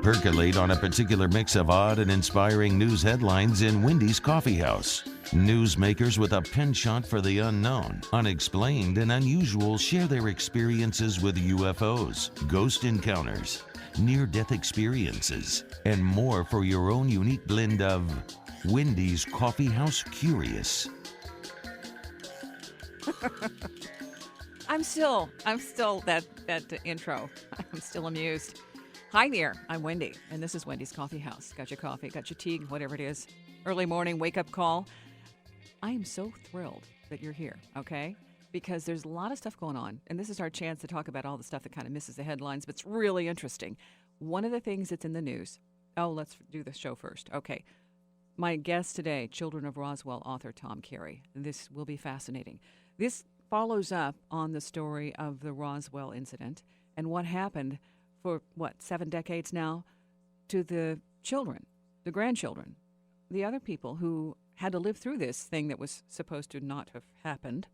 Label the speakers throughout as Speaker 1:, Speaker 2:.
Speaker 1: Percolate on a particular mix of odd and inspiring news headlines in Wendy's Coffee House. Newsmakers with a penchant for the unknown, unexplained, and unusual share their experiences with UFOs, ghost encounters, near-death experiences, and more for your own unique blend of Wendy's Coffee House Curious.
Speaker 2: I'm still that intro. I'm still amused. Hi there, I'm Wendy, and this is Wendy's Coffee House. Got your coffee, got your tea, whatever it is. Early morning wake-up call. I am so thrilled that you're here, okay? Because there's a lot of stuff going on, and this is our chance to talk about all the stuff that kind of misses the headlines, but it's really interesting. One of the things that's in the news, let's do the show first. Okay, my guest today, Children of Roswell author Tom Carey. This will be fascinating. This follows up on the story of the Roswell incident and what happened for, 7 decades now, to the children, the grandchildren, the other people who had to live through this thing that was supposed to not have happened,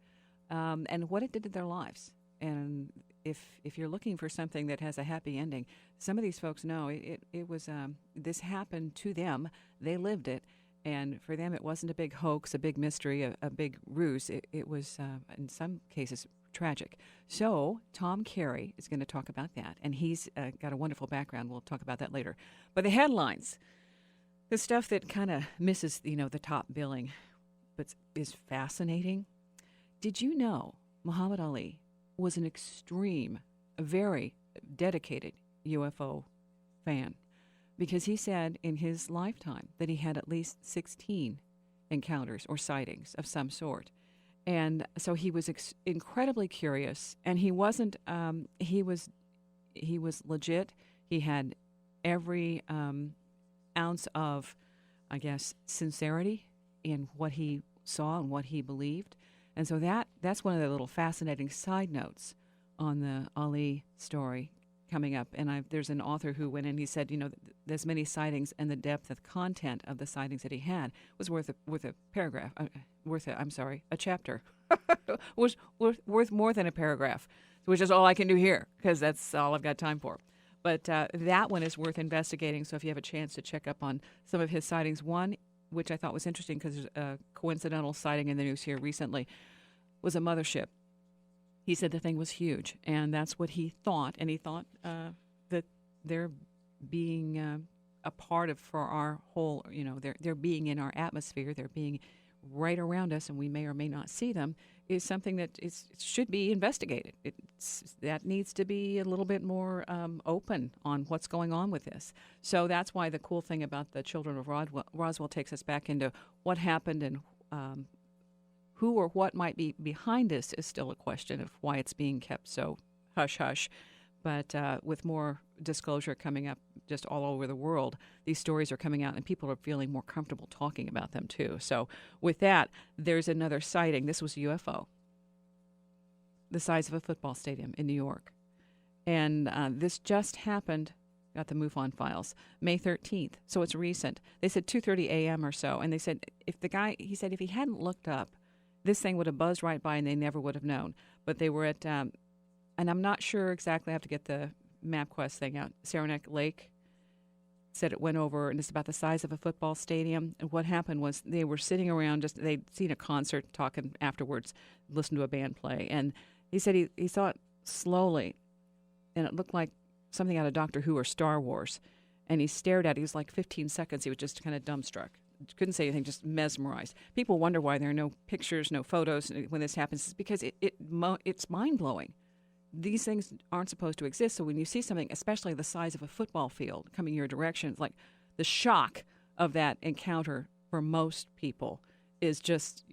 Speaker 2: and what it did to their lives. And if you're looking for something that has a happy ending, some of these folks know it was, this happened to them, they lived it, and for them it wasn't a big hoax, a big mystery, a big ruse. It was, in some cases, tragic. So Tom Carey is going to talk about that, and he's got a wonderful background. We'll talk about that later. But the headlines, the stuff that kind of misses, the top billing, but is fascinating. Did you know Muhammad Ali was an extreme, a very dedicated UFO fan? Because he said in his lifetime that he had at least 16 encounters or sightings of some sort. And so he was incredibly curious, and he wasn't. He was legit. He had every ounce of, I guess, sincerity in what he saw and what he believed. And so that's one of the little fascinating side notes on the Ali story coming up. And there's an author who went in. He said, there's many sightings, and the depth of content of the sightings that he had was worth a paragraph. A chapter was worth more than a paragraph, which is all I can do here because that's all I've got time for. But that one is worth investigating. So if you have a chance to check up on some of his sightings, one which I thought was interesting because there's a coincidental sighting in the news here recently, was a mothership. He said the thing was huge, and that's what he thought. And he thought that they're being a part of for our whole, they're being in our atmosphere, they're being right around us, and we may or may not see them, is something that should be investigated. That needs to be a little bit more open on what's going on with this. So that's why the cool thing about the Children of Roswell takes us back into what happened, and who or what might be behind this is still a question of why it's being kept so hush-hush. But with more disclosure coming up just all over the world, these stories are coming out, and people are feeling more comfortable talking about them, too. So with that, there's another sighting. This was a UFO, the size of a football stadium in New York. And this just happened, got the MUFON files, May 13th, so it's recent. They said 2:30 a.m. or so, and they said if he hadn't looked up, this thing would have buzzed right by, and they never would have known. But they were at... and I'm not sure exactly. I have to get the MapQuest thing out. Saranac Lake said it went over, and it's about the size of a football stadium. And what happened was they were sitting around, they'd seen a concert, talking afterwards, listened to a band play. And he said he saw it slowly, and it looked like something out of Doctor Who or Star Wars. And he stared at it. He was like 15 seconds. He was just kind of dumbstruck. Couldn't say anything, just mesmerized. People wonder why there are no pictures, no photos when this happens. It's because it's mind-blowing. These things aren't supposed to exist. So when you see something, especially the size of a football field coming your direction, it's like the shock of that encounter for most people is just,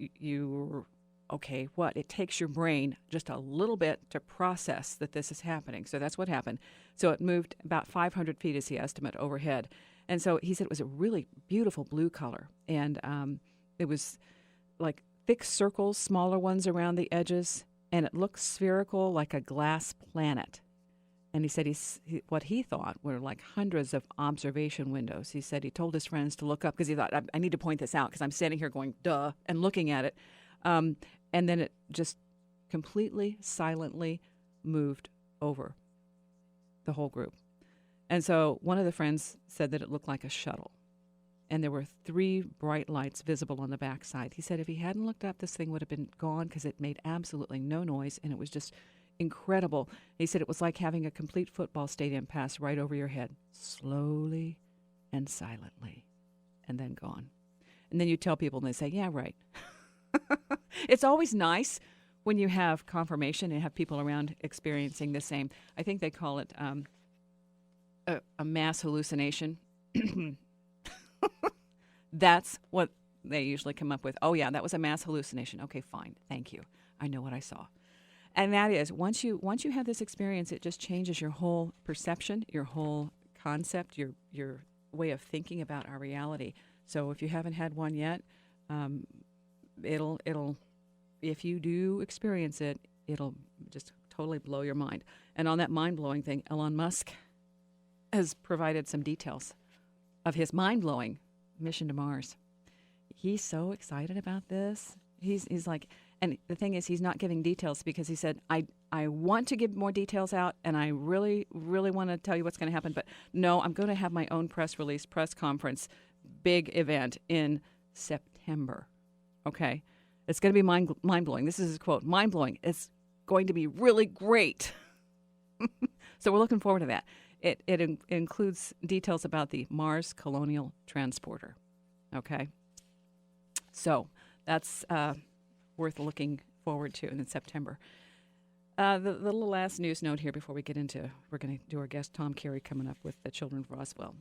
Speaker 2: okay, what? It takes your brain just a little bit to process that this is happening. So that's what happened. So it moved about 500 feet is the estimate overhead. And so he said it was a really beautiful blue color. And it was like thick circles, smaller ones around the edges, and it looked spherical like a glass planet. And he said what he thought were like hundreds of observation windows. He said he told his friends to look up because he thought, I need to point this out because I'm standing here going, duh, and looking at it. And then it just completely silently moved over the whole group. And so one of the friends said that it looked like a shuttle. And there were 3 bright lights visible on the backside. He said if he hadn't looked up, this thing would have been gone because it made absolutely no noise, and it was just incredible. He said it was like having a complete football stadium pass right over your head, slowly and silently, and then gone. And then you tell people, and they say, yeah, right. It's always nice when you have confirmation and have people around experiencing the same. I think they call it a mass hallucination. That's what they usually come up with. Oh, yeah, that was a mass hallucination. Okay, fine. Thank you. I know what I saw. And that is, once you have this experience, it just changes your whole perception, your whole concept, your way of thinking about our reality. So if you haven't had one yet, it'll if you do experience it, it'll just totally blow your mind. And on that mind-blowing thing, Elon Musk has provided some details of his mind-blowing mission to Mars. He's so excited about this. He's like, and the thing is, he's not giving details because he said, I want to give more details out, and I really, really want to tell you what's going to happen, but no, I'm going to have my own press release, press conference, big event in September. Okay? It's going to be mind-blowing. This is his quote, mind-blowing. It's going to be really great. So we're looking forward to that. It includes details about the Mars Colonial Transporter. Okay? So that's worth looking forward to in September. The little last news note here before we get into, we're going to do our guest Tom Carey coming up with the children of Roswell.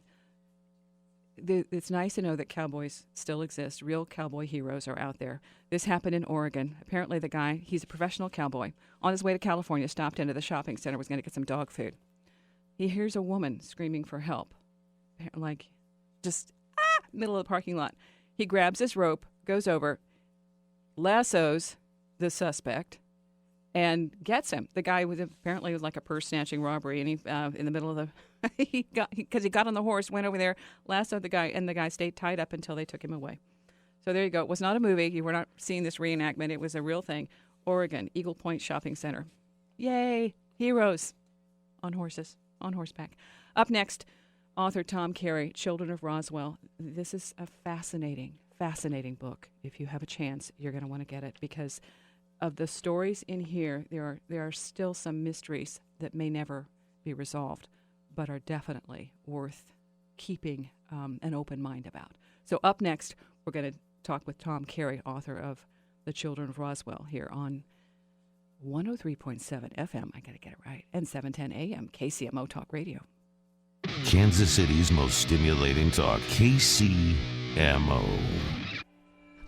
Speaker 2: It's nice to know that cowboys still exist. Real cowboy heroes are out there. This happened in Oregon. Apparently the guy, he's a professional cowboy. On his way to California, stopped into the shopping center, was going to get some dog food. He hears a woman screaming for help, like just middle of the parking lot. He grabs his rope, goes over, lassos the suspect, and gets him. The guy was apparently like a purse snatching robbery, and he in the middle of the he got on the horse, went over there, lassoed the guy, and the guy stayed tied up until they took him away. So there you go. It was not a movie. You were not seeing this reenactment. It was a real thing. Oregon, Eagle Point Shopping Center. Yay! Heroes on horses, on horseback. Up next, author Tom Carey, Children of Roswell. This is a fascinating book. If you have a chance, you're going to want to get it because of the stories in here. There are still some mysteries that may never be resolved, but are definitely worth keeping an open mind about. So up next, we're going to talk with Tom Carey, author of The Children of Roswell, here on 103.7 FM, I got to get it right, and 710 AM, KCMO Talk Radio.
Speaker 1: Kansas City's most stimulating talk, KCMO.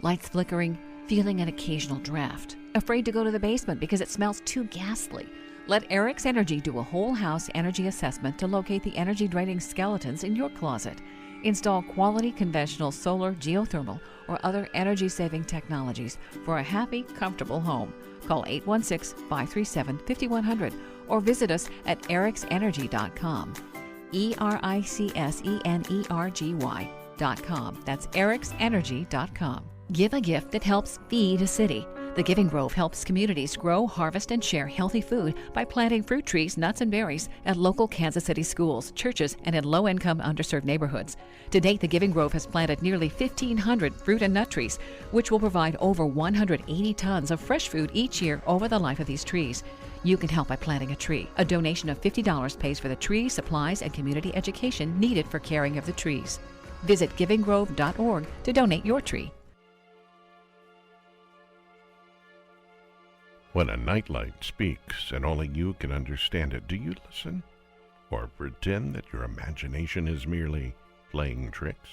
Speaker 3: Lights flickering, feeling an occasional draft. Afraid to go to the basement because it smells too ghastly. Let Eric's Energy do a whole house energy assessment to locate the energy draining skeletons in your closet. Install quality conventional solar, geothermal, or other energy-saving technologies for a happy, comfortable home. Call 816-537-5100 or visit us at ericsenergy.com. ERICSENERGY.com. That's ericsenergy.com. Give a gift that helps feed a city. The Giving Grove helps communities grow, harvest, and share healthy food by planting fruit trees, nuts, and berries at local Kansas City schools, churches, and in low-income, underserved neighborhoods. To date, the Giving Grove has planted nearly 1,500 fruit and nut trees, which will provide over 180 tons of fresh food each year over the life of these trees. You can help by planting a tree. A donation of $50 pays for the tree, supplies, and community education needed for caring of the trees. Visit givinggrove.org to donate your tree.
Speaker 4: When a nightlight speaks and only you can understand it, do you listen? Or pretend that your imagination is merely playing tricks?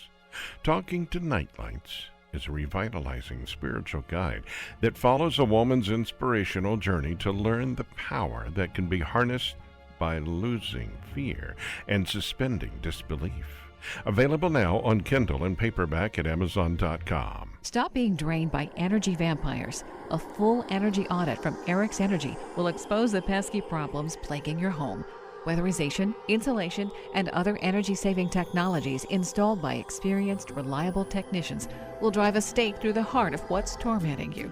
Speaker 4: Talking to Nightlights is a revitalizing spiritual guide that follows a woman's inspirational journey to learn the power that can be harnessed by losing fear and suspending disbelief. Available now on Kindle and paperback at Amazon.com.
Speaker 3: Stop being drained by energy vampires. A full energy audit from Eric's Energy will expose the pesky problems plaguing your home. Weatherization, insulation, and other energy-saving technologies installed by experienced, reliable technicians will drive a stake through the heart of what's tormenting you.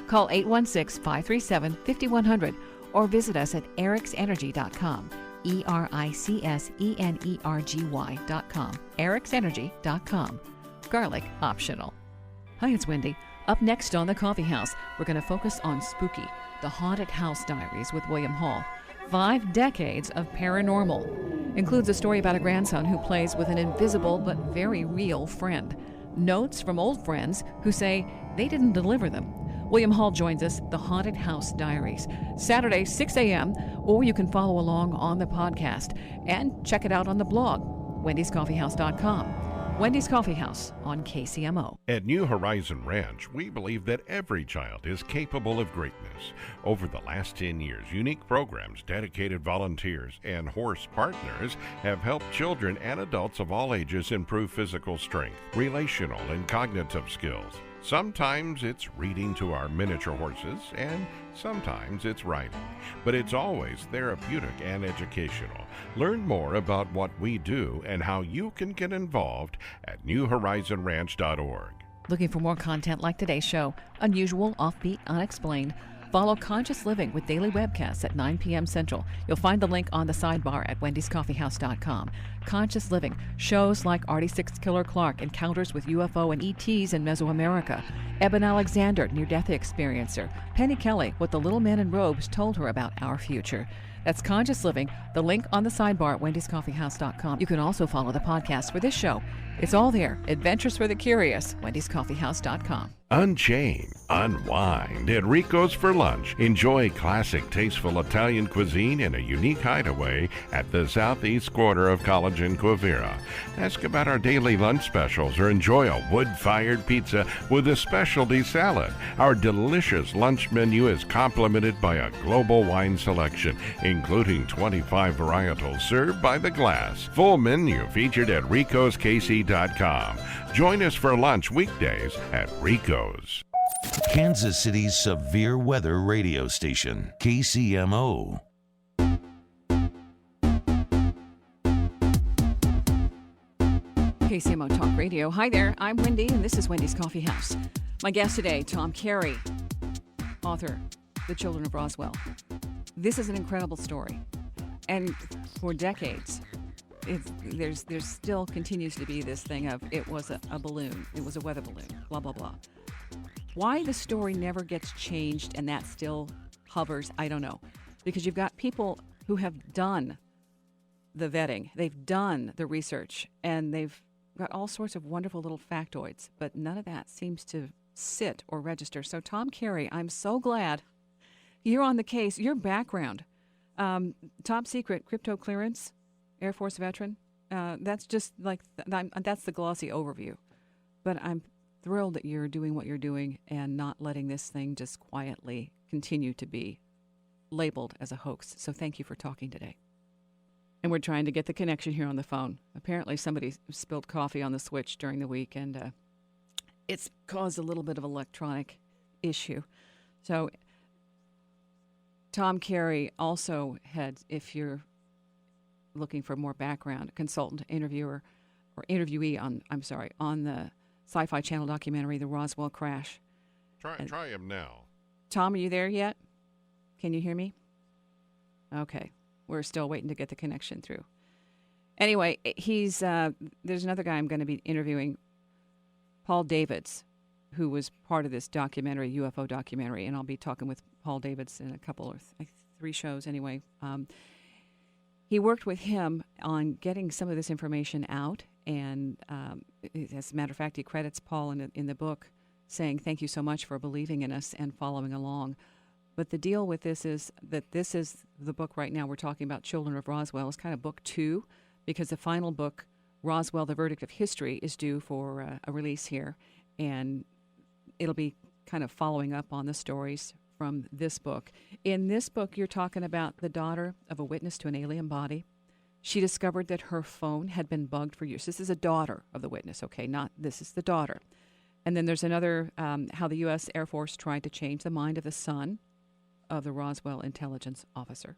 Speaker 3: Call 816-537-5100 or visit us at ericsenergy.com. ERICSENERGY.com. ericsenergy.com. Garlic optional. Hi, it's Wendy. Up next on The Coffee House, we're going to focus on Spooky, the Haunted House Diaries with William Hall. 5 decades of paranormal. Includes a story about a grandson who plays with an invisible but very real friend. Notes from old friends who say they didn't deliver them. William Hall joins us, The Haunted House Diaries, Saturday, 6 a.m., or you can follow along on the podcast and check it out on the blog, wendyscoffeehouse.com. Wendy's Coffee House on KCMO.
Speaker 4: At New Horizon Ranch, we believe that every child is capable of greatness. Over the last 10 years, unique programs, dedicated volunteers, and horse partners have helped children and adults of all ages improve physical strength, relational, and cognitive skills. Sometimes it's reading to our miniature horses, and sometimes it's riding. But it's always therapeutic and educational. Learn more about what we do and how you can get involved at newhorizonranch.org.
Speaker 3: Looking for more content like today's show, unusual, offbeat, unexplained? Follow Conscious Living with daily webcasts at 9 p.m. Central. You'll find the link on the sidebar at wendyscoffeehouse.com. Conscious Living, shows like Artie Six Killer Clark, Encounters with UFO and ETs in Mesoamerica, Eben Alexander, Near-Death Experiencer, Penny Kelly, What the Little Man in Robes Told Her About Our Future. That's Conscious Living, the link on the sidebar at wendyscoffeehouse.com. You can also follow the podcast for this show. It's all there. Adventures for the Curious, wendyscoffeehouse.com.
Speaker 4: Unchain, unwind at Rico's for lunch. Enjoy classic, tasteful Italian cuisine in a unique hideaway at the southeast quarter of College and Quivira. Ask about our daily lunch specials or enjoy a wood-fired pizza with a specialty salad. Our delicious lunch menu is complemented by a global wine selection, including 25 varietals served by the glass. Full menu featured at ricoskc.com. Join us for lunch weekdays at Rico's.
Speaker 1: Kansas City's severe weather radio station, KCMO.
Speaker 2: KCMO Talk Radio. Hi there, I'm Wendy, and this is Wendy's Coffee House. My guest today, Tom Carey, author, The Children of Roswell. This is an incredible story, and for decades, there's still continues to be this thing of it was a balloon, it was a weather balloon, blah, blah, blah. Why the story never gets changed and that still hovers, I don't know. Because you've got people who have done the vetting, they've done the research, and they've got all sorts of wonderful little factoids, but none of that seems to sit or register. So Tom Carey, I'm so glad you're on the case. Your background, top secret crypto clearance, Air Force veteran. That's just like, that's the glossy overview. But I'm thrilled that you're doing what you're doing and not letting this thing just quietly continue to be labeled as a hoax. So thank you for talking today. And we're trying to get the connection here on the phone. Apparently somebody spilled coffee on the switch during the week, and it's caused a little bit of electronic issue. So Tom Carey also had, if you're looking for more background, consultant, interviewer, or interviewee on the Sci-Fi Channel documentary, The Roswell Crash.
Speaker 4: Try him now.
Speaker 2: Tom, are you there yet? Can you hear me? Okay. We're still waiting to get the connection through. Anyway, there's another guy I'm going to be interviewing, Paul Davids, who was part of this documentary, UFO documentary, and I'll be talking with Paul Davids in a couple or 3 shows anyway. He worked with him on getting some of this information out, and as a matter of fact, he credits Paul in the book, saying, thank you so much for believing in us and following along. But the deal with this is that this is the book right now we're talking about, Children of Roswell, is kind of book 2, because the final book, Roswell, The Verdict of History, is due for a release here. And it'll be kind of following up on the stories from this book. In this book, you're talking about the daughter of a witness to an alien body. She discovered that her phone had been bugged for years. This is a daughter of the witness, okay? This is the daughter. And then there's another, how the U.S. Air Force tried to change the mind of the son of the Roswell intelligence officer.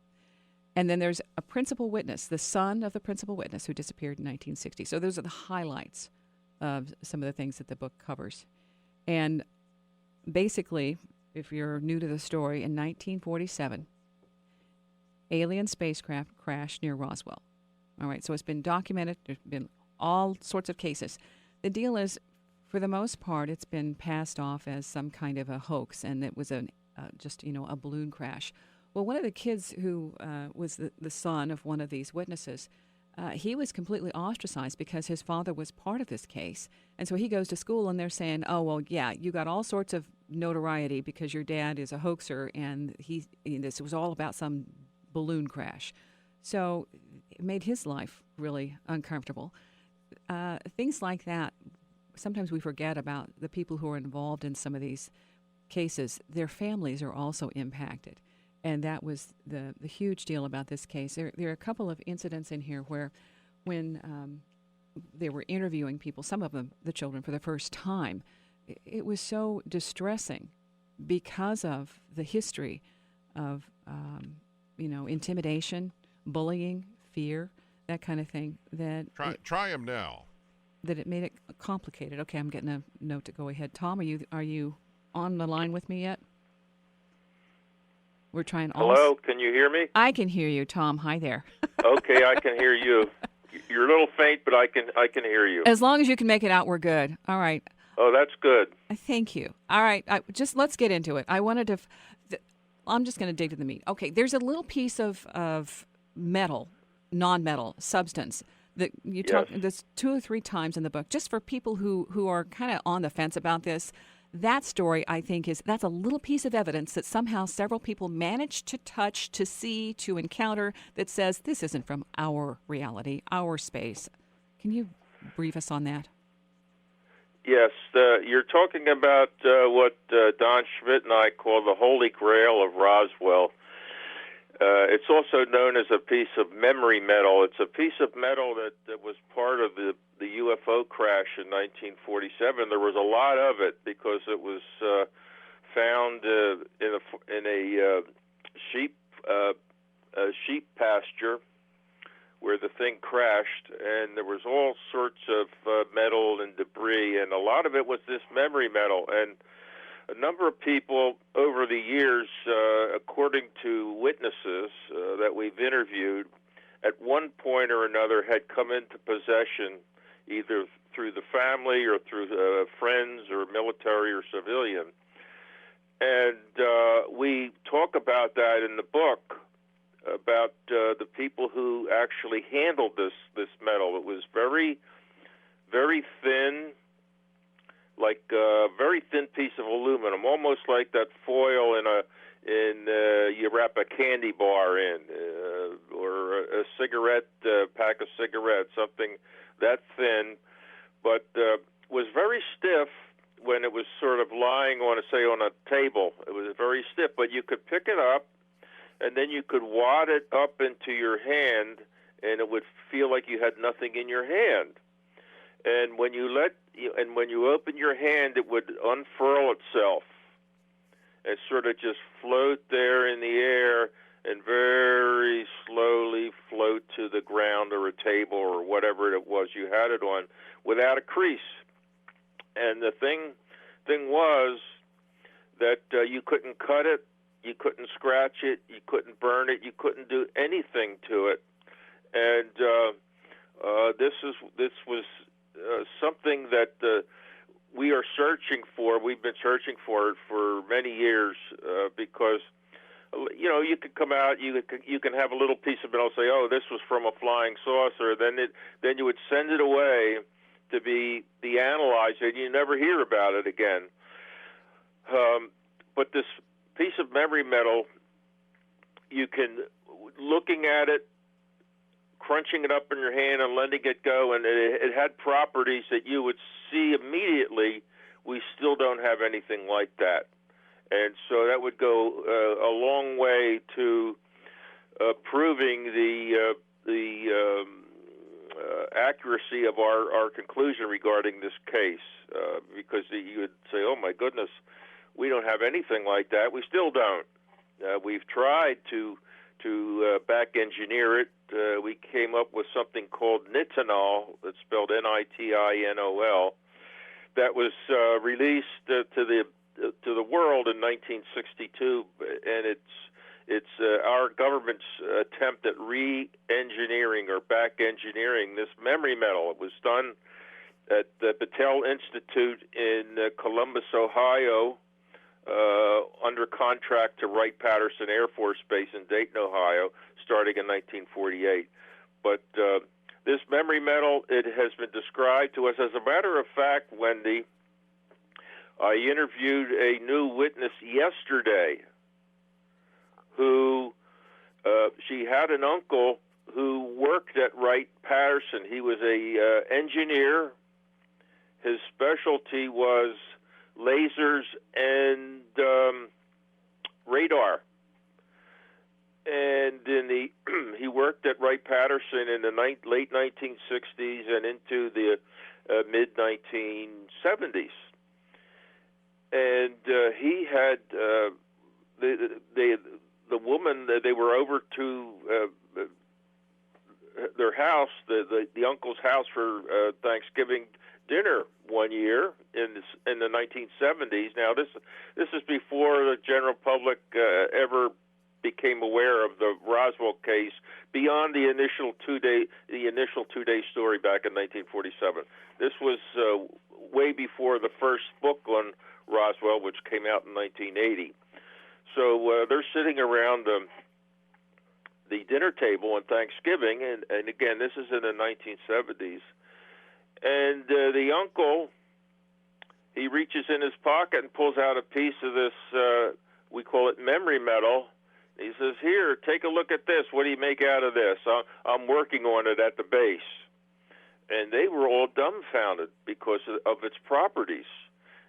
Speaker 2: And then there's a principal witness, the son of the principal witness, who disappeared in 1960. So those are the highlights of some of the things that the book covers. And basically, if you're new to the story, in 1947, alien spacecraft crashed near Roswell. All right, so it's been documented. There's been all sorts of cases. The deal is, for the most part, it's been passed off as some kind of a hoax, and it was just a balloon crash. Well, one of the kids who was the son of one of these witnesses, he was completely ostracized because his father was part of this case. And so he goes to school and they're saying, oh, well, yeah, you got all sorts of notoriety because your dad is a hoaxer and this was all about some balloon crash. So it made his life really uncomfortable. Things like that, sometimes we forget about the people who are involved in some of these cases. Their families are also impacted. And that was the huge deal about this case. There are a couple of incidents in here where when they were interviewing people, some of them, the children, for the first time, it was so distressing because of the history of, intimidation, bullying, fear, that kind of thing.
Speaker 4: Try him now.
Speaker 2: That it made it complicated. Okay, I'm getting a note to go ahead. Tom, are you on the line with me yet? We're trying.
Speaker 5: Hello, can you hear me?
Speaker 2: I can hear you, Tom. Hi there.
Speaker 5: Okay, I can hear you. You're a little faint, but I can hear you.
Speaker 2: As long as you can make it out, we're good. All right.
Speaker 5: Oh, that's good.
Speaker 2: Thank you. All right, let's get into it. I wanted to. I'm just going to dig to the meat. Okay, there's a little piece of metal, non-metal substance that you talk this 2 or 3 times in the book, just for people who are kind of on the fence about this. That story, I think, that's a little piece of evidence that somehow several people managed to touch, to see, to encounter that says this isn't from our reality, our space. Can you brief us on that?
Speaker 5: Yes, you're talking about what Don Schmidt and I call the Holy Grail of Roswell. It's also known as a piece of memory metal. It's a piece of metal that was part of the UFO crash in 1947. There was a lot of it because it was found in a sheep pasture where the thing crashed, and there was all sorts of metal and debris, and a lot of it was this memory metal. And a number of people over the years, according to witnesses that we've interviewed, at one point or another had come into possession, either through the family or through friends or military or civilian. And we talk about that in the book, about the people who actually handled this metal. It was very, very thin, like a very thin piece of aluminum, almost like that foil you wrap a candy bar in, or a cigarette pack of cigarettes, something that thin, but was very stiff when it was sort of lying on a table. It was very stiff, but you could pick it up, and then you could wad it up into your hand, and it would feel like you had nothing in your hand. And when you open your hand, it would unfurl itself and sort of just float there in the air and very slowly float to the ground or a table or whatever it was you had it on without a crease. And the thing was that you couldn't cut it, you couldn't scratch it, you couldn't burn it, you couldn't do anything to it. And this was something that we are searching for. We've been searching for it for many years because, you can come out, you can have a little piece of metal, say, oh, this was from a flying saucer. Then you would send it away to be analyzed, and you never hear about it again. But this piece of memory metal, you can, looking at it, crunching it up in your hand and letting it go, and it had properties that you would see immediately. We still don't have anything like that. And so that would go a long way to proving the accuracy of our conclusion regarding this case, because you would say, oh, my goodness, we don't have anything like that. We still don't. We've tried to back engineer it. We came up with something called nitinol, that's spelled Nitinol, that was released to the world in 1962, and It's our government's attempt at re-engineering or back-engineering this memory metal. It was done at the Battelle Institute in Columbus, Ohio, under contract to Wright-Patterson Air Force Base in Dayton, Ohio, starting in 1948. But this memory metal, it has been described to us. As a matter of fact, Wendy, I interviewed a new witness yesterday who, she had an uncle who worked at Wright-Patterson. He was a engineer. His specialty was lasers and radar. And he worked at Wright-Patterson in the late 1960s and into the mid-1970s. And he had the woman, they were over to their house, the uncle's house for Thanksgiving dinner one year in the 1970s. Now this is before the general public ever became aware of the Roswell case beyond the initial two-day story back in 1947. This was way before the first book on Roswell, which came out in 1980. So they're sitting around the dinner table on Thanksgiving, and again, this is in the 1970s. And the uncle, he reaches in his pocket and pulls out a piece of this, we call it memory metal. He says, "Here, take a look at this. What do you make out of this? I'm working on it at the base." And they were all dumbfounded because of its properties.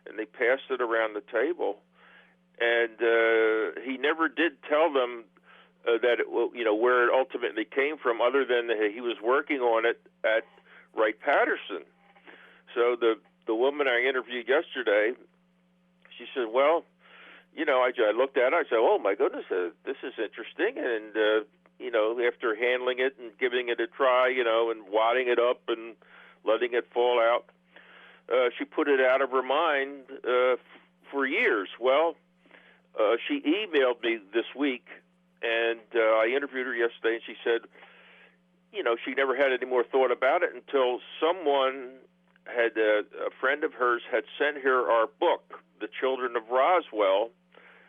Speaker 5: And they passed it around the table. And he never did tell them that where it ultimately came from, other than he was working on it at Wright-Patterson. So the woman I interviewed yesterday, she said, "Well, I looked at it. I said, oh my goodness, this is interesting." And after handling it and giving it a try, and wadding it up and letting it fall out, she put it out of her mind for years. Well, she emailed me this week, and I interviewed her yesterday, and she said, she never had any more thought about it until someone had, a friend of hers had sent her our book, The Children of Roswell,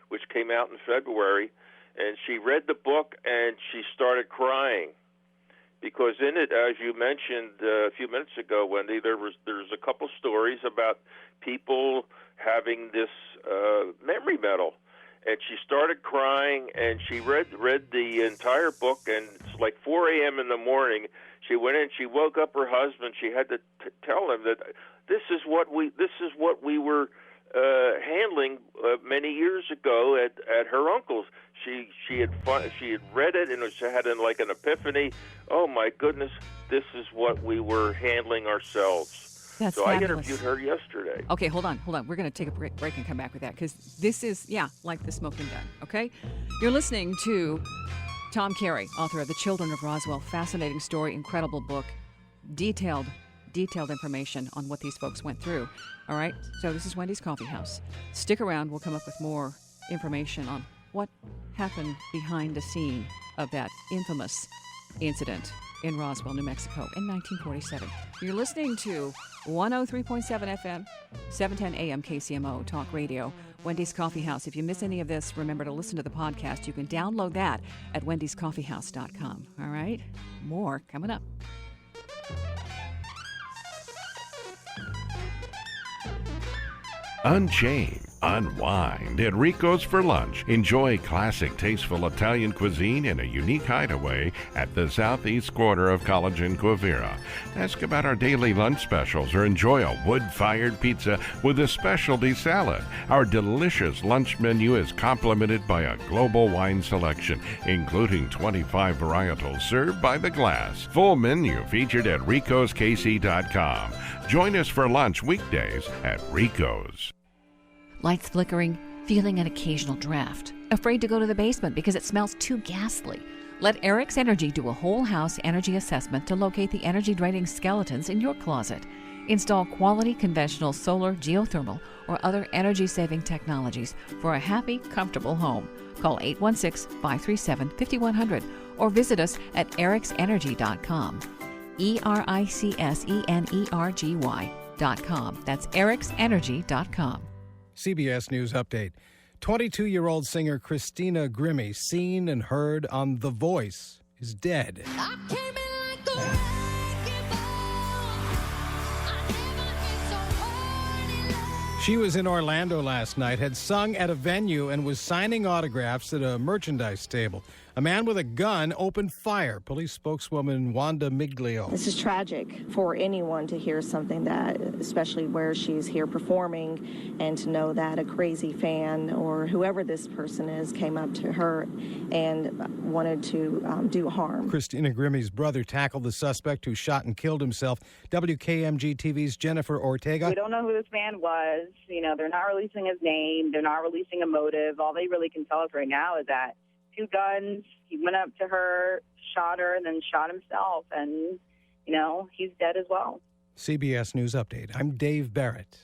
Speaker 5: which came out in February, and she read the book and she started crying because in it, as you mentioned a few minutes ago, Wendy, there's a couple stories about people having this memory metal. And she started crying, and she read the entire book, and it's like 4 a.m. in the morning. She went in, she woke up her husband. She had to tell him that this is what we were handling many years ago at her uncle's. She had read it, and she had like an epiphany. Oh my goodness, this is what we were handling ourselves.
Speaker 2: That's
Speaker 5: so
Speaker 2: fabulous.
Speaker 5: I interviewed her yesterday.
Speaker 2: Okay, hold on. We're going to take a break and come back with that because this is, like the smoking gun, okay? You're listening to Tom Carey, author of The Children of Roswell. Fascinating story, incredible book, detailed information on what these folks went through, all right? So this is Wendy's Coffee House. Stick around. We'll come up with more information on what happened behind the scene of that infamous incident in Roswell, New Mexico in 1947. You're listening to 103.7 FM, 710 AM KCMO Talk Radio, Wendy's Coffee House. If you miss any of this, remember to listen to the podcast. You can download that at wendyscoffeehouse.com. All right? More coming up.
Speaker 4: Unchain, unwind at Rico's for lunch. Enjoy classic, tasteful Italian cuisine in a unique hideaway at the southeast corner of College and Quivira. Ask about our daily lunch specials or enjoy a wood-fired pizza with a specialty salad. Our delicious lunch menu is complemented by a global wine selection, including 25 varietals served by the glass. Full menu featured at ricoskc.com. Join us for lunch weekdays at Rico's.
Speaker 3: Lights flickering, feeling an occasional draft. Afraid to go to the basement because it smells too ghastly. Let Eric's Energy do a whole house energy assessment to locate the energy draining skeletons in your closet. Install quality conventional solar, geothermal, or other energy-saving technologies for a happy, comfortable home. Call 816-537-5100 or visit us at ericsenergy.com. ERICSENERGY.com. That's ericsenergy.com.
Speaker 6: CBS News Update. 22-year-old singer Christina Grimmie, seen and heard on The Voice, is dead.
Speaker 7: I came in like a wrecking ball. I never hit so hard in love.
Speaker 6: She was in Orlando last night, had sung at a venue, and was signing autographs at a merchandise table. A man with a gun opened fire. Police spokeswoman Wanda Miglio.
Speaker 8: This is tragic for anyone to hear something that, especially where she's here performing, and to know that a crazy fan or whoever this person is came up to her and wanted to do harm.
Speaker 6: Christina Grimmie's brother tackled the suspect who shot and killed himself. WKMG TV's Jennifer Ortega.
Speaker 9: We don't know who this man was. You know, they're not releasing his name. They're not releasing a motive. All they really can tell us right now is that 2 guns, he went up to her, shot her, and then shot himself. And, you know, he's dead as well.
Speaker 6: CBS News Update. I'm Dave Barrett.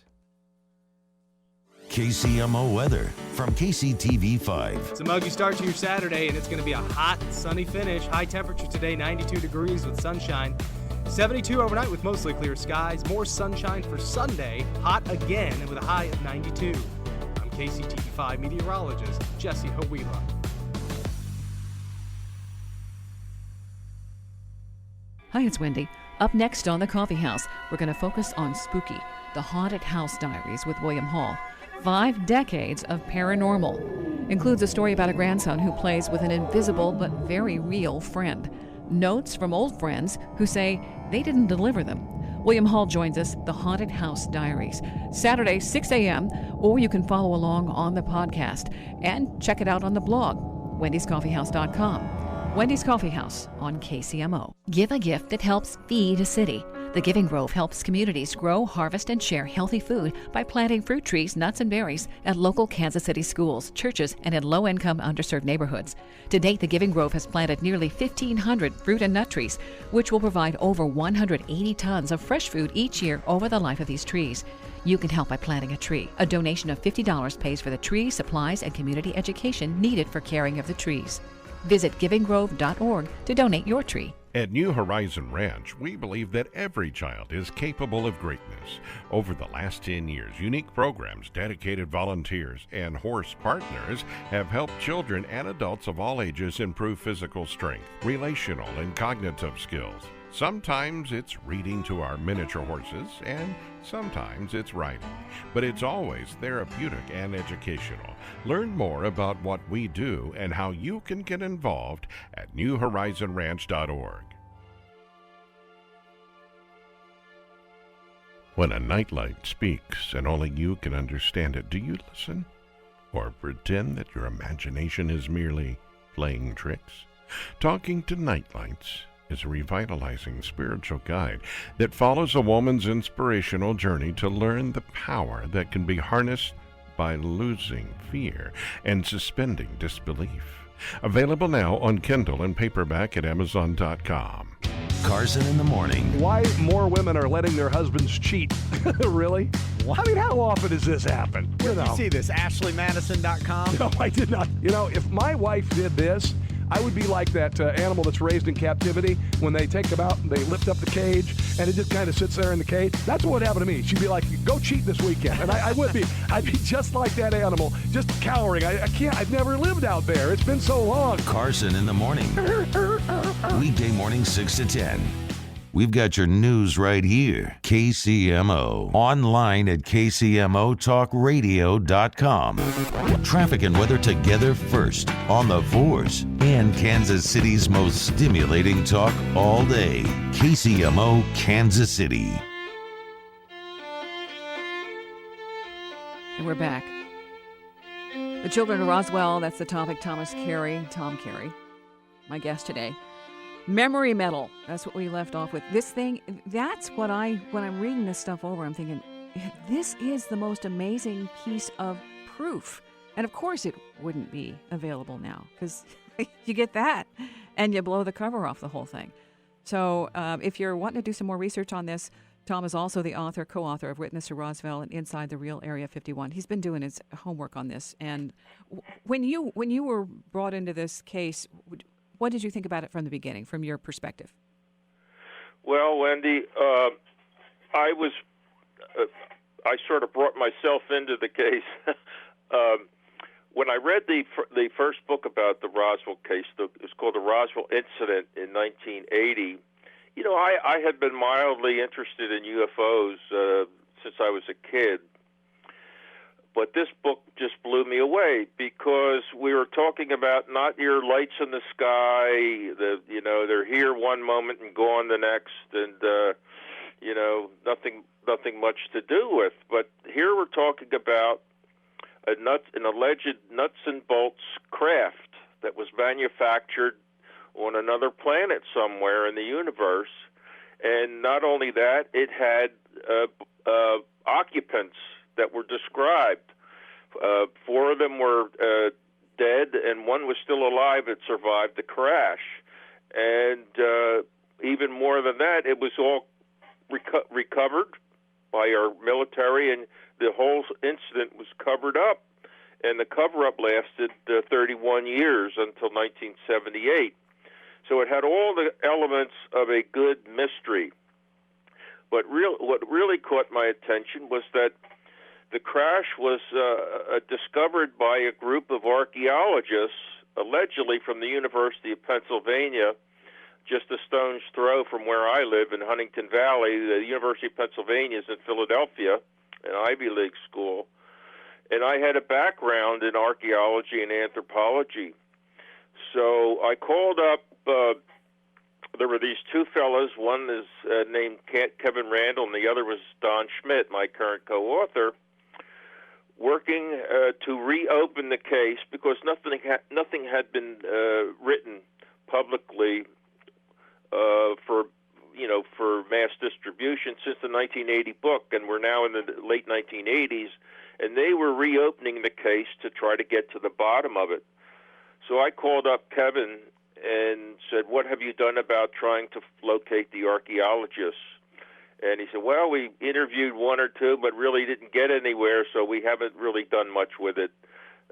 Speaker 1: KCMO weather from KCTV5.
Speaker 10: It's a muggy start to your Saturday, and it's going to be a hot, sunny finish. High temperature today, 92 degrees with sunshine. 72 overnight with mostly clear skies. More sunshine for Sunday. Hot again and with a high of 92. I'm KCTV5 meteorologist Jesse Hawila.
Speaker 3: Hi, it's Wendy. Up next on The Coffee House, we're going to focus on Spooky, the Haunted House Diaries with William Hall. 5 decades of paranormal. Includes a story about a grandson who plays with an invisible but very real friend. Notes from old friends who say they didn't deliver them. William Hall joins us, The Haunted House Diaries, Saturday, 6 a.m., or you can follow along on the podcast and check it out on the blog, wendyscoffeehouse.com. Wendy's Coffee House on KCMO. Give a gift that helps feed a city. The Giving Grove helps communities grow, harvest, and share healthy food by planting fruit trees, nuts, and berries at local Kansas City schools, churches, and in low-income, underserved neighborhoods. To date, the Giving Grove has planted nearly 1,500 fruit and nut trees, which will provide over 180 tons of fresh food each year over the life of these trees. You can help by planting a tree. A donation of $50 pays for the tree, supplies, and community education needed for caring of the trees. Visit givinggrove.org to donate your tree.
Speaker 4: At New Horizon Ranch, we believe that every child is capable of greatness. Over the last 10 years, unique programs, dedicated volunteers, and horse partners have helped children and adults of all ages improve physical strength, relational and cognitive skills. Sometimes it's reading to our miniature horses, and sometimes it's riding. But it's always therapeutic and educational. Learn more about what we do and how you can get involved at newhorizonranch.org. When a nightlight speaks and only you can understand it, do you listen? Or pretend that your imagination is merely playing tricks? Talking to Nightlights is a revitalizing spiritual guide that follows a woman's inspirational journey to learn the power that can be harnessed by losing fear and suspending disbelief. Available now on Kindle and paperback at Amazon.com.
Speaker 1: Carson in the morning.
Speaker 11: Why more women are letting their husbands cheat? Really? What? I mean, how often does this happen?
Speaker 12: Where did you see this? AshleyMadison.com?
Speaker 11: No, I did not. You know, if my wife did this, I would be like that animal that's raised in captivity. When they take them out, they lift up the cage, and it just kind of sits there in the cage. That's what would happen to me. She'd be like, go cheat this weekend. And I would be. I'd be just like that animal, just cowering. I can't. I've never lived out there. It's been so long.
Speaker 1: Carson in the morning. Weekday morning 6 to 10. We've got your news right here. KCMO. Online at KCMOTalkRadio.com. Traffic and weather together first on the 4s. And Kansas City's most stimulating talk all day. KCMO Kansas City.
Speaker 2: And we're back. The children of Roswell, that's the topic. Tom Carey, my guest today. Memory metal. That's what we left off with. This thing, that's what when I'm reading this stuff over, I'm thinking, this is the most amazing piece of proof. And of course it wouldn't be available now because you get that and you blow the cover off the whole thing. So if you're wanting to do some more research on this, Tom is also the co-author of Witness to Roswell and Inside the Real Area 51. He's been doing his homework on this. And when you were brought into this case, what did you think about it from the beginning, from your perspective?
Speaker 5: Well, Wendy, I sort of brought myself into the case. When I read the first book about the Roswell case, it's called The Roswell Incident in 1980. You know, I had been mildly interested in UFOs since I was a kid. But this book just blew me away because we were talking about not your lights in the sky, they're here one moment and gone the next, and nothing much to do with. But here we're talking about an alleged nuts and bolts craft that was manufactured on another planet somewhere in the universe. And not only that, it had occupants that were described. 4 of them were dead, and 1 was still alive that survived the crash. And even more than that, it was all recovered by our military, and the whole incident was covered up. And the cover-up lasted 31 years until 1978. So it had all the elements of a good mystery. But what really caught my attention was that the crash was discovered by a group of archaeologists, allegedly from the University of Pennsylvania, just a stone's throw from where I live in Huntington Valley. The University of Pennsylvania is in Philadelphia, an Ivy League school. And I had a background in archaeology and anthropology. So I called up, there were these 2 fellows. One is named Kevin Randall, and the other was Don Schmidt, my current co-author, working to reopen the case because nothing had been written publicly for mass distribution since the 1980 book, and we're now in the late 1980s, and they were reopening the case to try to get to the bottom of it. So I called up Kevin and said, "What have you done about trying to locate the archaeologists?" And he said, "Well, we interviewed 1 or 2, but really didn't get anywhere, so we haven't really done much with it."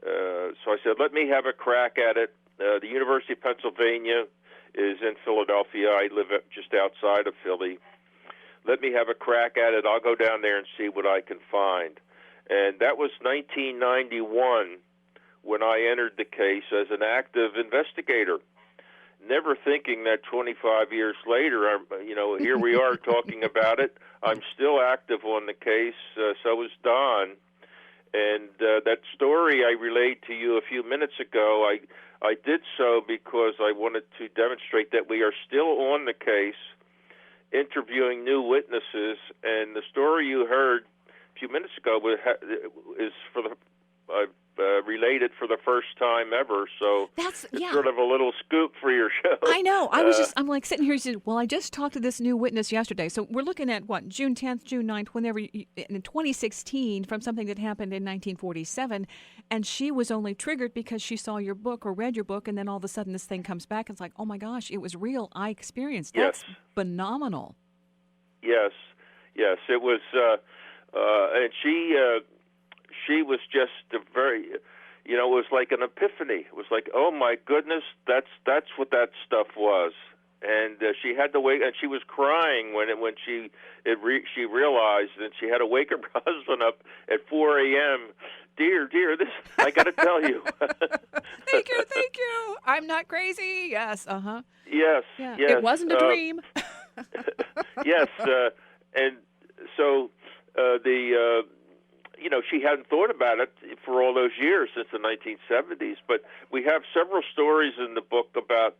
Speaker 5: So I said, "Let me have a crack at it." The University of Pennsylvania is in Philadelphia. I live just outside of Philly. Let me have a crack at it. I'll go down there and see what I can find. And that was 1991 when I entered the case as an active investigator, never thinking that 25 years later, here we are talking about it. I'm still active on the case. So is Don. And that story I relayed to you a few minutes ago, I did so because I wanted to demonstrate that we are still on the case, interviewing new witnesses. And the story you heard a few minutes ago is related for the first time ever, so it's sort of a little scoop for your show.
Speaker 2: I know. I'm like sitting here saying, well, I just talked to this new witness yesterday. So we're looking at what, June 10th, June 9th, whenever in 2016 from something that happened in 1947, and she was only triggered because she saw your book or read your book, and then all of a sudden this thing comes back. It's like, oh my gosh, it was real. I experienced. That's phenomenal.
Speaker 5: Yes, it was, and she was just a very, it was like an epiphany. It was like, oh my goodness, that's what that stuff was. And she had to wait, and she was crying when she realized, and she had to wake her husband up at 4 a.m. Dear, this I got to tell you.
Speaker 2: Thank you. I'm not crazy. Yes.
Speaker 5: Yes.
Speaker 2: Yeah. It wasn't a dream.
Speaker 5: Yes, and so she hadn't thought about it for all those years since the 1970s. But we have several stories in the book about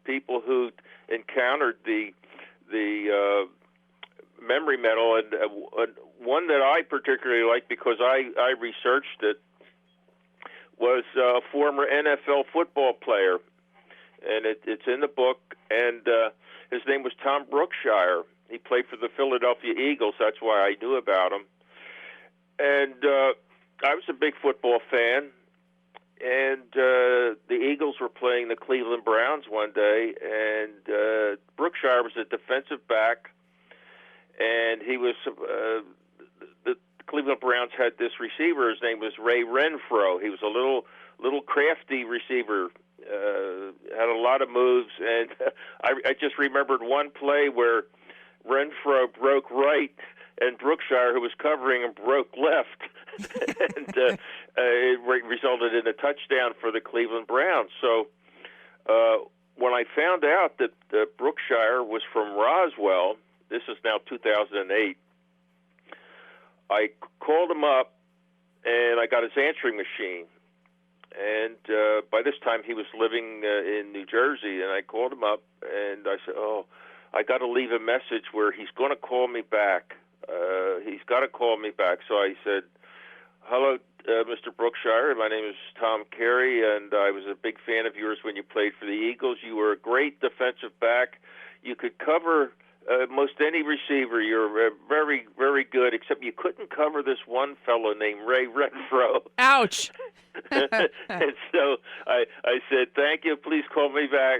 Speaker 5: people who encountered the memory metal, and one that I particularly like because I researched it was a former NFL football player, and it's in the book. And his name was Tom Brookshire. He played for the Philadelphia Eagles. That's why I knew about him. And I was a big football fan, and the Eagles were playing the Cleveland Browns one day, and Brookshire was a defensive back, and he was the Cleveland Browns had this receiver. His name was Ray Renfro. He was a little crafty receiver. Had a lot of moves, and I just remembered one play where Renfro broke right, and Brookshire, who was covering him, broke left, and it resulted in a touchdown for the Cleveland Browns. So when I found out that Brookshire was from Roswell, this is now 2008, I called him up, and I got his answering machine. And by this time, he was living in New Jersey, and I called him up, and I said, I got to leave a message where he's going to call me back. He's got to call me back. So I said, hello, Mr. Brookshire. My name is Tom Carey, and I was a big fan of yours when you played for the Eagles. You were a great defensive back. You could cover most any receiver. You're very, very good, except you couldn't cover this one fellow named Ray Renfro.
Speaker 2: Ouch.
Speaker 5: And so I said, thank you, please call me back.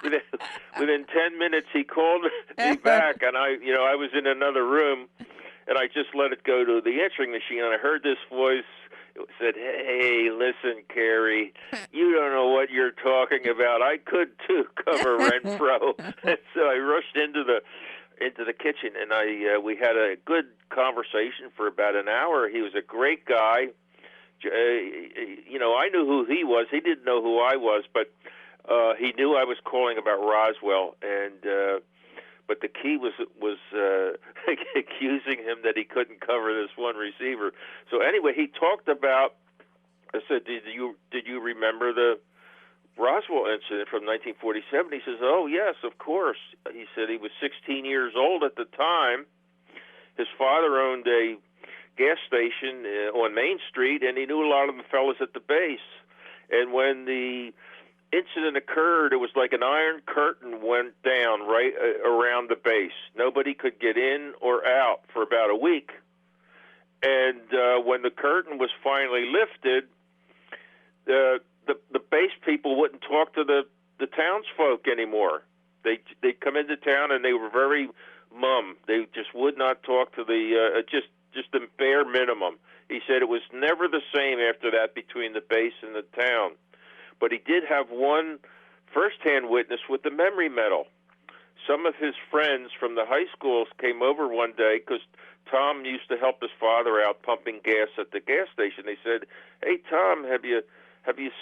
Speaker 5: Within 10 minutes, he called me back, and I was in another room, and I just let it go to the answering machine, and I heard this voice. It said, hey, listen, Carey, you don't know what you're talking about. I could, too, cover Renfro. And so I rushed into the kitchen, and we had a good conversation for about an hour. He was a great guy. I knew who he was. He didn't know who I was, but he knew I was calling about Roswell, and but the key was accusing him that he couldn't cover this one receiver. So anyway, he talked about. I said, "Did you remember the Roswell incident from 1947?" He says, "Oh yes, of course." He said he was 16 years old at the time. His father owned a gas station on Main Street, and he knew a lot of the fellas at the base. And when the incident occurred, it was like an iron curtain went down right around the base. Nobody could get in or out for about a week. And when the curtain was finally lifted, the base people wouldn't talk to the townsfolk anymore. They'd come into town, and they were very mum. They just would not talk to the just the bare minimum. He said it was never the same after that between the base and the town. But he did have one first-hand witness with the memory medal. Some of his friends from the high schools came over one day because Tom used to help his father out pumping gas at the gas station. They said, "Hey, Tom, have you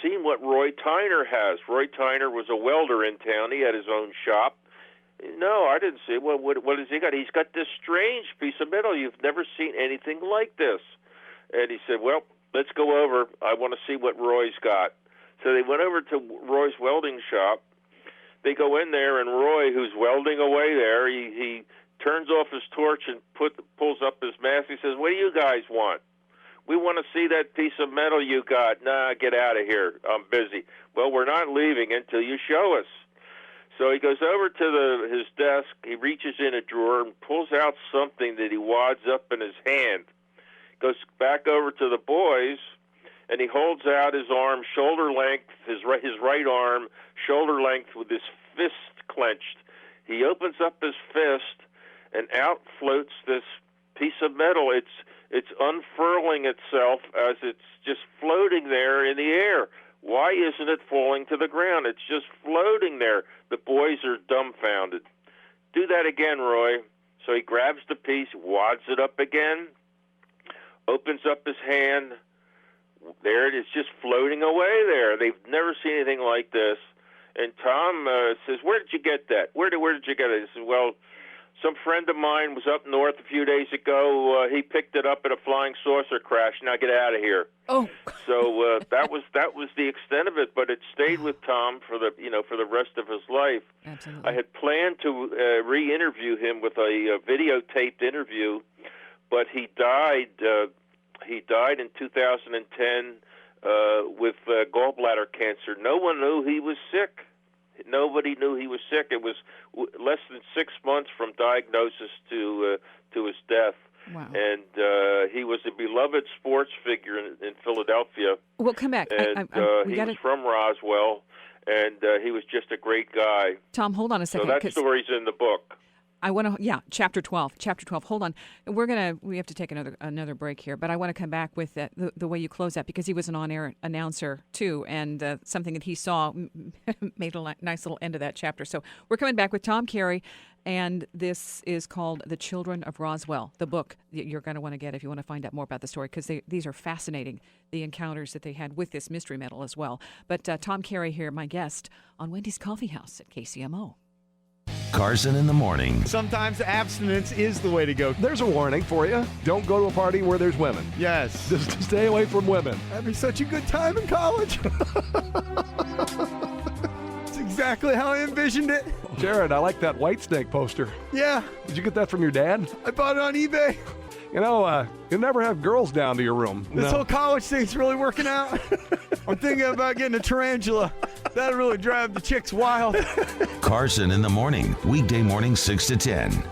Speaker 5: seen what Roy Tyner has?" Roy Tyner was a welder in town. He had his own shop. "No, I didn't see it." "Well, what has he got?" "He's got this strange piece of metal. You've never seen anything like this." And he said, "Well, let's go over. I want to see what Roy's got." So they went over to Roy's welding shop. They go in there, and Roy, who's welding away there, he turns off his torch and pulls up his mask. He says, "What do you guys want?" "We want to see that piece of metal you got." "Nah, get out of here. I'm busy." "Well, we're not leaving until you show us." So he goes over to his desk. He reaches in a drawer and pulls out something that he wads up in his hand. Goes back over to the boys, and he holds out his arm shoulder length, his right arm shoulder length with his fist clenched. He opens up his fist, and out floats this piece of metal. It's unfurling itself as it's just floating there in the air. Why isn't it falling to the ground? It's just floating there. The boys are dumbfounded. "Do that again, Roy." So he grabs the piece, wads it up again, opens up his hand. There it is, just floating away there. They've never seen anything like this. And Tom says, "Where did you get that? Where did you get it?" He says, "Well, some friend of mine was up north a few days ago. He picked it up at a flying saucer crash. Now get out of here."
Speaker 2: Oh.
Speaker 5: So that was the extent of it. But it stayed with Tom for the rest of his life.
Speaker 2: Absolutely.
Speaker 5: I had planned to re-interview him with a videotaped interview, but he died. He died in 2010 with gallbladder cancer. No one knew he was sick. Nobody knew he was sick. It was less than 6 months from diagnosis to his death.
Speaker 2: Wow.
Speaker 5: And he was a beloved sports figure in Philadelphia.
Speaker 2: We'll come back.
Speaker 5: And he was from Roswell, and he was just a great guy.
Speaker 2: Tom, hold on a second.
Speaker 5: So that story's in the book.
Speaker 2: I want to, chapter 12. Chapter 12. Hold on. We have to take another break here, but I want to come back with the way you close that, because he was an on-air announcer too, and something that he saw made a nice little end of that chapter. So we're coming back with Tom Carey, and this is called The Children of Roswell, the book that you're going to want to get if you want to find out more about the story, because these are fascinating, the encounters that they had with this mystery metal as well. But Tom Carey here, my guest on Wendy's Coffee House at KCMO.
Speaker 1: Carson in the morning.
Speaker 12: Sometimes abstinence is the way to go.
Speaker 11: There's a warning for you. Don't go to a party where there's women.
Speaker 12: Yes.
Speaker 11: Just stay away from women.
Speaker 12: That'd be such a good time in college. It's exactly how I envisioned it.
Speaker 11: Jared, I like that Whitesnake poster.
Speaker 12: Yeah.
Speaker 11: Did you get that from your dad?
Speaker 12: I bought it on eBay.
Speaker 11: You know, you'll never have girls down to your room.
Speaker 12: This whole college thing's really working out. I'm thinking about getting a tarantula. That'll really drive the chicks wild.
Speaker 1: Carson in the morning, weekday morning 6 to 10.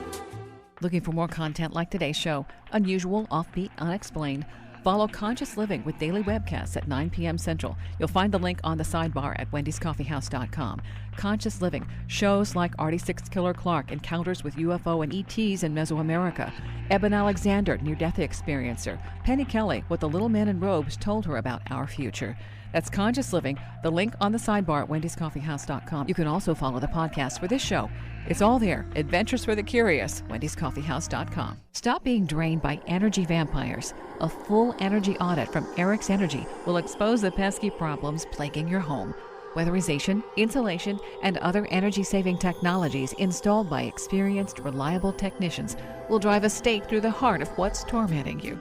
Speaker 3: Looking for more content like today's show? Unusual, offbeat, unexplained? Follow Conscious Living with daily webcasts at 9 p.m. Central. You'll find the link on the sidebar at wendyscoffeehouse.com. Conscious Living, shows like Artie Six Killer Clark, Encounters with UFO and ETs in Mesoamerica, Eben Alexander, Near-Death Experiencer, Penny Kelly, What the Little Man in Robes Told Her About Our Future. That's Conscious Living, the link on the sidebar at wendyscoffeehouse.com. You can also follow the podcast for this show. It's all there. Adventures for the Curious, wendyscoffeehouse.com. Stop being drained by energy vampires. A full energy audit from Eric's Energy will expose the pesky problems plaguing your home. Weatherization, insulation, and other energy-saving technologies installed by experienced, reliable technicians will drive a stake through the heart of what's tormenting you.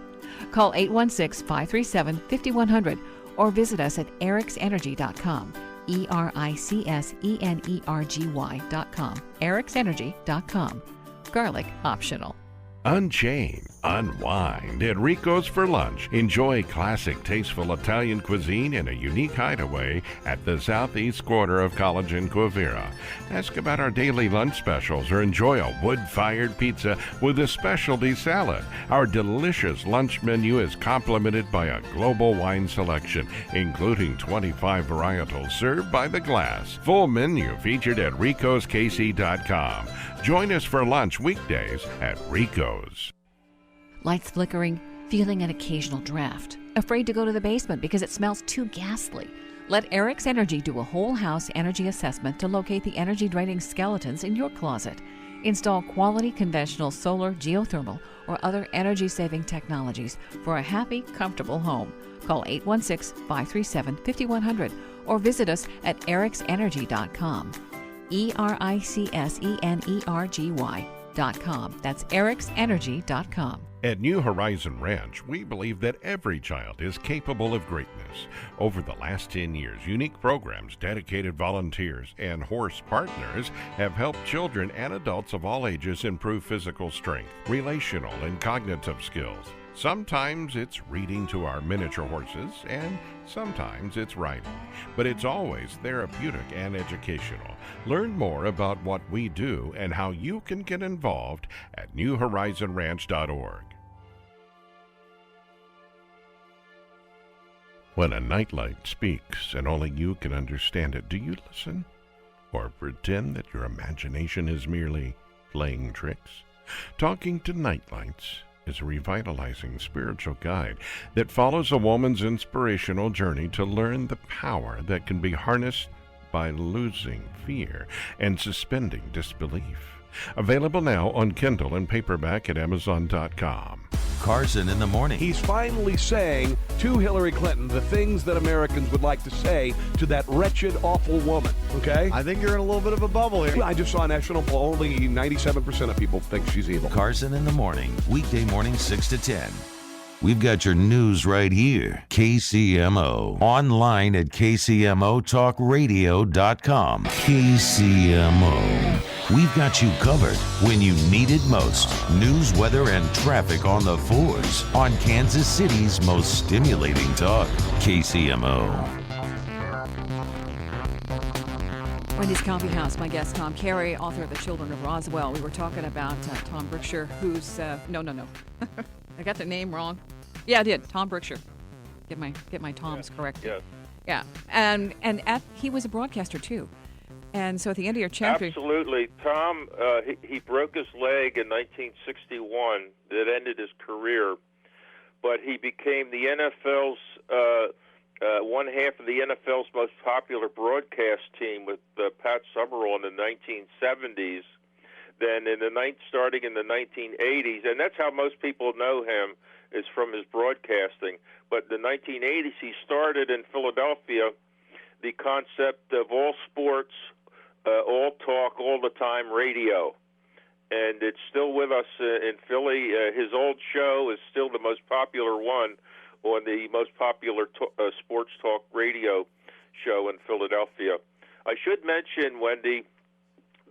Speaker 3: Call 816-537-5100 or visit us at ericsenergy.com. ERICSENERGY.com. ericsenergy.com. Garlic optional.
Speaker 4: Unchain, unwind at Rico's for lunch. Enjoy classic, tasteful Italian cuisine in a unique hideaway at the southeast quarter of College and Quivira. Ask about our daily lunch specials or enjoy a wood-fired pizza with a specialty salad. Our delicious lunch menu is complemented by a global wine selection, including 25 varietals served by the glass. Full menu featured at ricoskc.com. Join us for lunch weekdays at Rico's.
Speaker 3: Lights flickering, feeling an occasional draft. Afraid to go to the basement because it smells too ghastly. Let Eric's Energy do a whole house energy assessment to locate the energy draining skeletons in your closet. Install quality conventional solar, geothermal, or other energy saving technologies for a happy, comfortable home. Call 816-537-5100 or visit us at ericsenergy.com. ERICSENERGY.com. That's ericsenergy.com.
Speaker 4: At New Horizon Ranch, we believe that every child is capable of greatness. Over the last 10 years, unique programs, dedicated volunteers, and horse partners have helped children and adults of all ages improve physical strength, relational, and cognitive skills. Sometimes it's reading to our miniature horses, and sometimes it's riding. But it's always therapeutic and educational. Learn more about what we do and how you can get involved at newhorizonranch.org. When a nightlight speaks and only you can understand it, do you listen? Or pretend that your imagination is merely playing tricks? Talking to Nightlights is a revitalizing spiritual guide that follows a woman's inspirational journey to learn the power that can be harnessed by losing fear and suspending disbelief. Available now on Kindle and paperback at Amazon.com.
Speaker 1: Carson in the morning.
Speaker 11: He's finally saying to Hillary Clinton the things that Americans would like to say to that wretched, awful woman, okay?
Speaker 12: I think you're in a little bit of a bubble here.
Speaker 11: I just saw a national poll. Only 97% of people think she's evil.
Speaker 1: Carson in the morning, weekday morning 6 to 10. We've got your news right here. KCMO. Online at KCMOtalkradio.com. KCMO. We've got you covered when you need it most. News, weather, and traffic on the fours on Kansas City's most stimulating talk. KCMO.
Speaker 2: Wendy's Coffee House. My guest, Tom Carey, author of The Children of Roswell. We were talking about Tom Brookshire, who's... No. I got the name wrong. Yeah, I did. Tom Brookshire. Get my Toms correct.
Speaker 5: Yes.
Speaker 2: Yeah. And he was a broadcaster, too. And so at the end of your chapter...
Speaker 5: Absolutely. Tom, he broke his leg in 1961. That ended his career. But he became the NFL's... one half of the NFL's most popular broadcast team with Pat Summerall in the 1970s. Then starting in the 1980s, and that's how most people know him, is from his broadcasting. But in the 1980s, he started in Philadelphia the concept of all sports, all talk, all the time radio. And it's still with us in Philly. His old show is still the most popular one on the most popular sports talk radio show in Philadelphia. I should mention, Wendy,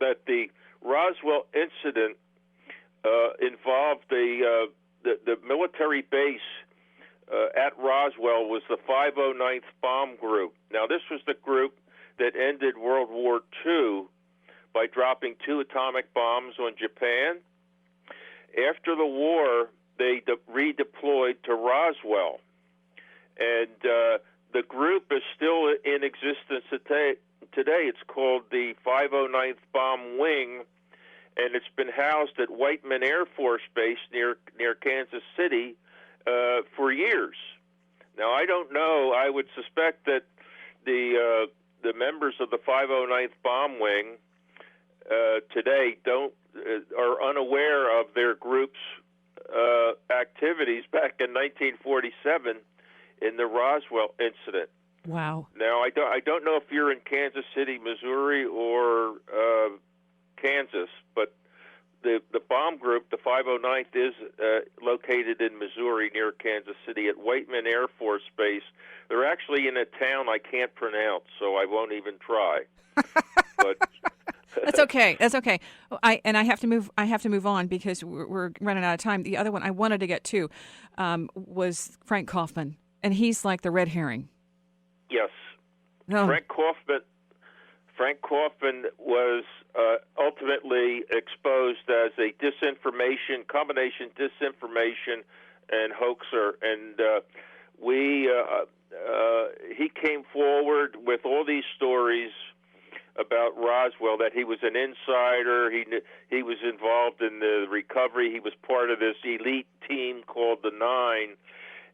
Speaker 5: that the Roswell incident involved the military base at Roswell was the 509th Bomb Group. Now, this was the group that ended World War II by dropping 2 atomic bombs on Japan. After the war, they redeployed to Roswell. And the group is still in existence today. It's called the 509th Bomb Wing, and it's been housed at Whiteman Air Force Base near Kansas City for years. Now, I don't know. I would suspect that the members of the 509th Bomb Wing today are unaware of their group's activities back in 1947 in the Roswell incident.
Speaker 2: Wow.
Speaker 5: Now, I don't know if you're in Kansas City, Missouri, or Kansas, but the bomb group, the 509th, is located in Missouri near Kansas City at Whiteman Air Force Base. They're actually in a town I can't pronounce, so I won't even try. But
Speaker 2: That's okay. That's okay. I have to move on because we're running out of time. The other one I wanted to get to was Frank Kaufman, and he's like the red herring.
Speaker 5: Yes.
Speaker 2: Oh.
Speaker 5: Frank Kaufman was ultimately exposed as a combination disinformation and hoaxer, and he came forward with all these stories about Roswell, that he was an insider, he was involved in the recovery, he was part of this elite team called the Nine.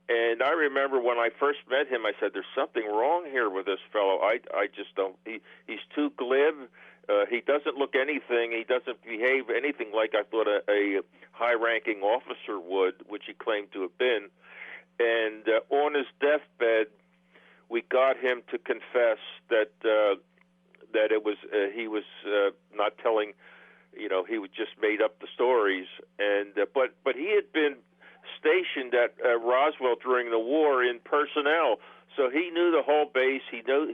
Speaker 5: And I remember when I first met him, I said, "There's something wrong here with this fellow. I just don't. He's too glib. He doesn't look anything. He doesn't behave anything like I thought a high-ranking officer would, which he claimed to have been." And on his deathbed, we got him to confess that it was he was not telling. He would just made up the stories. And but he had been stationed at Roswell during the war in personnel, so he knew the whole base. He knew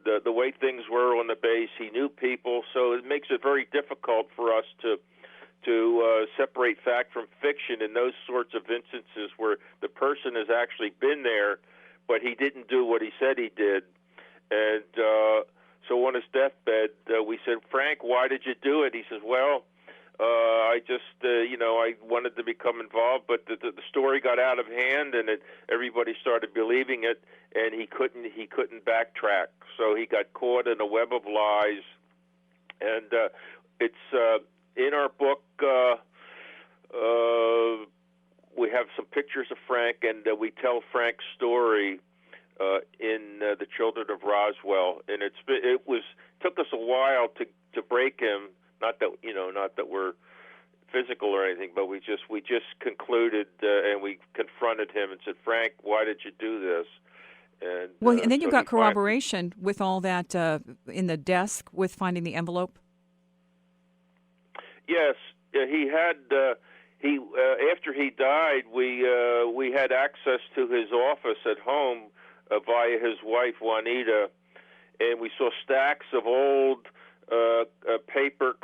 Speaker 5: the way things were on the base. He knew people, so it makes it very difficult for us to separate fact from fiction in those sorts of instances where the person has actually been there, but he didn't do what he said he did. And so on his deathbed, we said, "Frank, why did you do it?" He says, "Well, I just, I wanted to become involved, but the story got out of hand, and everybody started believing it, and he couldn't backtrack. So he got caught in a web of lies." And it's in our book. We have some pictures of Frank, and we tell Frank's story in The Children of Roswell, and it took us a while to break him. Not that we're physical or anything, but we just concluded and we confronted him and said, "Frank, why did you do this?" And
Speaker 2: then you got corroboration with all that in the desk with finding the envelope.
Speaker 5: Yes, he had. After he died, we had access to his office at home via his wife Juanita, and we saw stacks of old paper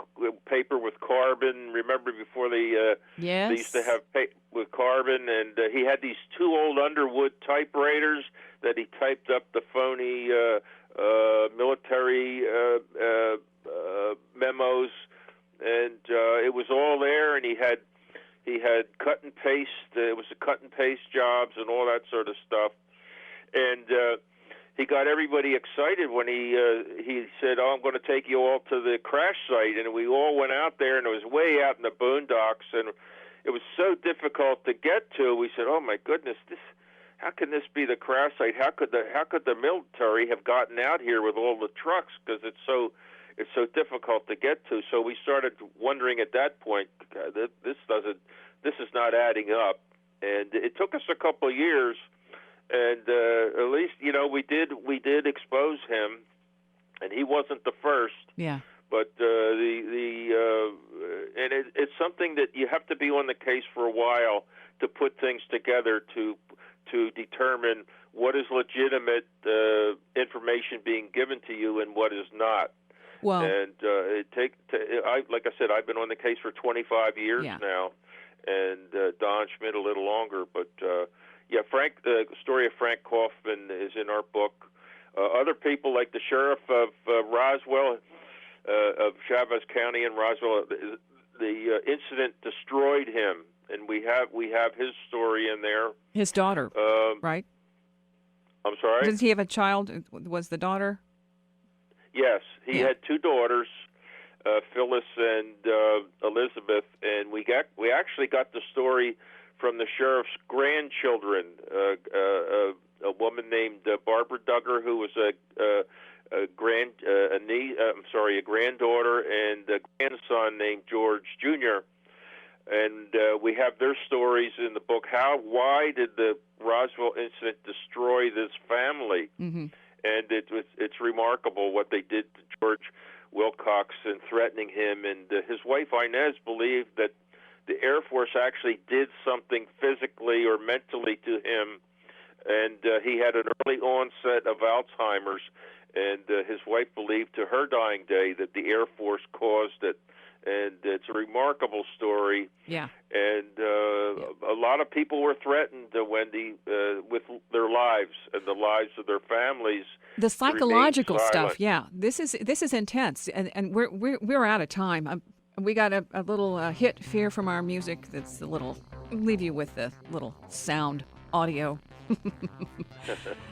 Speaker 5: with carbon. Remember before they used to have paper with carbon, and he had these 2 old Underwood typewriters that he typed up the phony military memos, and it was all there. And he had cut and paste. It was a cut and paste jobs and all that sort of stuff, and he got everybody excited when he said, "Oh, I'm going to take you all to the crash site," and we all went out there, and it was way out in the boondocks, and it was so difficult to get to. We said, "Oh my goodness, how can this be the crash site? How could the military have gotten out here with all the trucks? Because it's so difficult to get to." So we started wondering at that point, this is not adding up, and it took us a couple of years, and at least we did expose him, and he wasn't the first.
Speaker 2: Yeah.
Speaker 5: But it's something that you have to be on the case for a while to put things together to determine what is legitimate information being given to you and what is not.
Speaker 2: Well,
Speaker 5: and like I said, I've been on the case for 25 years now, and Don Schmidt a little longer. But Frank, the story of Frank Kaufman is in our book. Other people like the sheriff of Roswell, of Chavez County in Roswell, the incident destroyed him, and we have his story in there.
Speaker 2: His daughter, right?
Speaker 5: I'm sorry?
Speaker 2: Does he have a child? Was the daughter?
Speaker 5: Yes, he had two daughters, Phyllis and Elizabeth, and we actually got the story from the sheriff's grandchildren. A woman named Barbara Duggar, who was a granddaughter, and a grandson named George Jr. And we have their stories in the book. Why did the Roswell incident destroy this family?
Speaker 2: Mm-hmm.
Speaker 5: And it's remarkable what they did to George Wilcox and threatening him. And his wife Inez believed that the Air Force actually did something physically or mentally to him, and he had an early onset of Alzheimer's. And his wife believed to her dying day that the Air Force caused it. And it's a remarkable story.
Speaker 2: Yeah.
Speaker 5: And a lot of people were threatened, Wendy, with their lives and the lives of their families.
Speaker 2: The psychological stuff, yeah. This is intense, and we're out of time. We got a little hit here from our music. That's a little. Leave you with the little sound audio.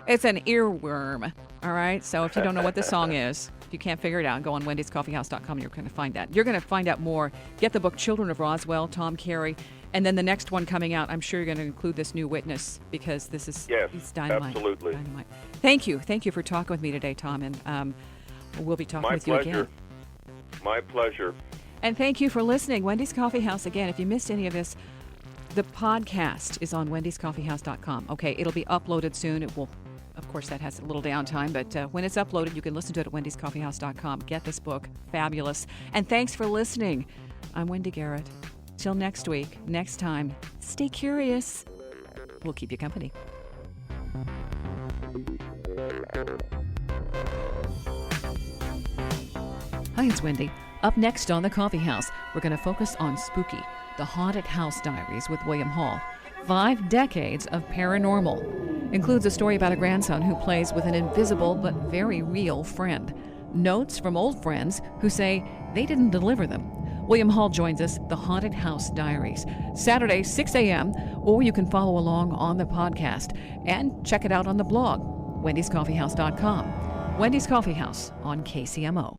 Speaker 2: It's an earworm, all right? So if you don't know what the song is, if you can't figure it out, go on wendyscoffeehouse.com. You're going to find that. You're going to find out more. Get the book Children of Roswell, Tom Carey. And then the next one coming out, I'm sure you're going to include this new witness, because this is it's dynamite.
Speaker 5: Absolutely.
Speaker 2: Dynamite. Thank you. Thank you for talking with me today, Tom. And we'll be talking with you again.
Speaker 5: My pleasure.
Speaker 2: And thank you for listening. Wendy's Coffee House. Again, if you missed any of this, the podcast is on wendyscoffeehouse.com. Okay, it'll be uploaded soon. It will, of course, that has a little downtime, but when it's uploaded, you can listen to it at wendyscoffeehouse.com. Get this book. Fabulous. And thanks for listening. I'm Wendy Garrett. Till next week, next time, stay curious. We'll keep you company. Hi, it's Wendy. Up next on The Coffee House, we're going to focus on Spooky, the Haunted House Diaries with William Hall. 5 decades of paranormal. Includes a story about a grandson who plays with an invisible but very real friend. Notes from old friends who say they didn't deliver them. William Hall joins us, The Haunted House Diaries, Saturday, 6 a.m., or you can follow along on the podcast and check it out on the blog, wendyscoffeehouse.com. Wendy's Coffee House on KCMO.